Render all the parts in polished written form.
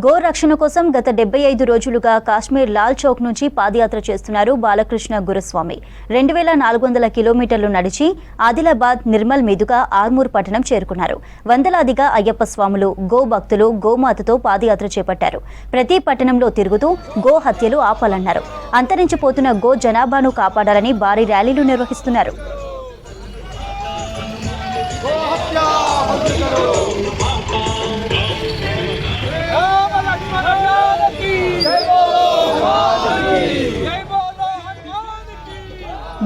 Go రక్షణ కోసం గత 75 రోజులుగా కాశ్మీర్ లాల్ చౌక్ నుంచి పాదయాత్ర చేస్తున్నారు బాలకృష్ణ గురుస్వామి. 2400 కిలోమీటర్లు నడిచి ఆదిలాబాద్ నిర్మల్ మీదుగా ఆర్మూర్ పట్టణం చేరుకున్నారు. వందలాదిగా అయ్యప్ప స్వాములు, గో భక్తులు గోమాతతో పాదయాత్ర చేపట్టారు. ప్రతి పట్టణంలో తిరుగుతూ గో హత్యలు ఆపాలన్నారు. అంతరించిపోతున్న గో జనాభాను కాపాడాలని భారీ ర్యాలీలు నిర్వహిస్తున్నారు.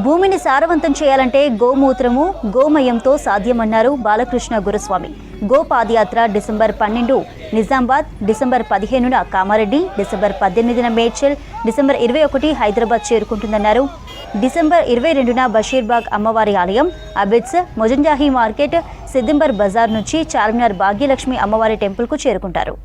భూమిని సారవంతం చేయాలంటే గోమూత్రము, గోమయంతో సాధ్యమన్నారు బాలకృష్ణ గురుస్వామి. గో పాదయాత్ర December 12 Nizamabad, December 15 Kamareddy, December 18 Medchal, December 21 Hyderabad చేరుకుంటుందన్నారు. డిసెంబర్ 22 బషీర్బాగ్ అమ్మవారి ఆలయం, అబిడ్స్, మొజంజాహి మార్కెట్, సిద్దింబర్ బజార్ నుంచి చార్మినార్ భాగ్యలక్ష్మి అమ్మవారి టెంపుల్కు చేరుకుంటారు.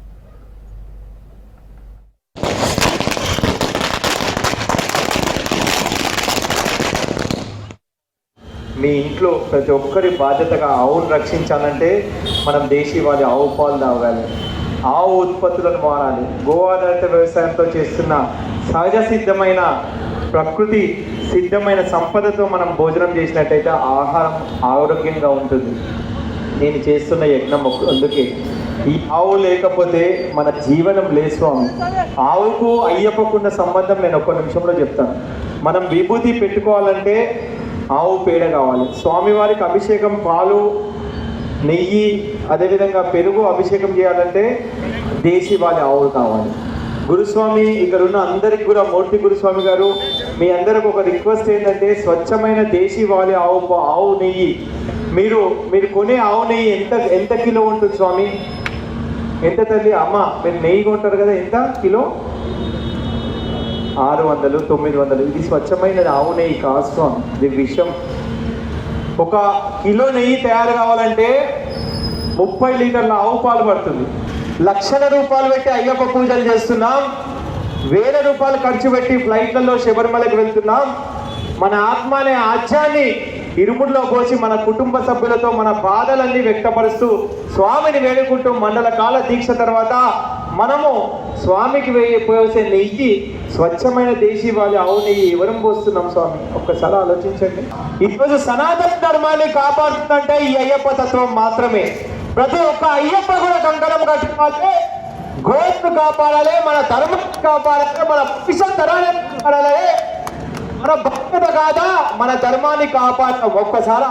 మీ ఇంట్లో ప్రతి ఒక్కరి బాధ్యతగా ఆవును రక్షించాలంటే మనం దేశీవాళీ ఆవు పాలు తాగాలి, ఆవు ఉత్పత్తులను వాడాలి. గో ఆధారిత వ్యవసాయంతో చేస్తున్న సహజ సిద్ధమైన ప్రకృతి సిద్ధమైన సంపదతో మనం భోజనం చేసినట్టయితే ఆహారం ఆరోగ్యంగా ఉంటుంది. నేను చేస్తున్న యజ్ఞం అందుకే. ఈ ఆవు లేకపోతే మన జీవనం లేదు స్వామి. ఆవుకు అయ్యప్పకున్న సంబంధం నేను ఒక్క నిమిషంలో చెప్తాను. మనం విభూతి పెట్టుకోవాలంటే ఆవు పేడ కావాలి. స్వామివారికి అభిషేకం పాలు, నెయ్యి, అదేవిధంగా పెరుగు అభిషేకం చేయాలంటే దేశీవాళీ ఆవులు కావాలి. గురుస్వామి ఇక్కడ ఉన్న అందరికి కూడా, మూర్తి గురుస్వామి గారు, మీ అందరికి ఒక రిక్వెస్ట్ ఏంటంటే స్వచ్ఛమైన దేశీవాళీ ఆవు నెయ్యి మీరు కొనే ఆవు నెయ్యి ఎంత కిలో ఉంటుంది స్వామి? ఎంత తల్లి? అమ్మ మీరు నెయ్యి కొంటారు కదా, ఎంత కిలో? 600, 900. ఇది స్వచ్ఛమైన ఆవు నెయ్యి కాదు స్వామి, ఇది విషం. 1 కిలో నెయ్యి తయారు కావాలంటే 30 లీటర్ల ఆవు పాలు పడుతుంది. లక్షల రూపాయలు పెట్టి అయ్యప్ప పూజలు చేస్తున్నాం, వేల రూపాయలు ఖర్చు పెట్టి ఫ్లైట్లలో శబరిమలకు వెళ్తున్నాం. మన ఆత్మ అనే ఆజ్యాన్ని ఇరుముడిలో పోసి మన కుటుంబ సభ్యులతో మన బాధలన్నీ వ్యక్తపరుస్తూ స్వామిని వేడుకుంటూ మండల కాల దీక్ష తర్వాత మనము స్వామికి పోసే నెయ్యి స్వచ్ఛమైన దేశీవాళీ ఆవు నెయ్యి ఎవరం పోస్తున్నాం స్వామి? ఒక్కసారి ఆలోచించండి. ఈరోజు సనాతన ధర్మాన్ని కాపాడుతుందంటే ఈ అయ్యప్ప తత్వం మాత్రమే. ప్రతి ఒక్క అయ్యప్ప కూడా కంకణం కట్టుకోవాలి, గోత్ను కాపాడాలి, మన ధర్మాన్ని కాపాడాలి, మన భవిష్యత్ తరాన్ని కాపాడాలి. మన భక్తుడు కాదా మన ధర్మాన్ని కాపాడ ఒక్కసారి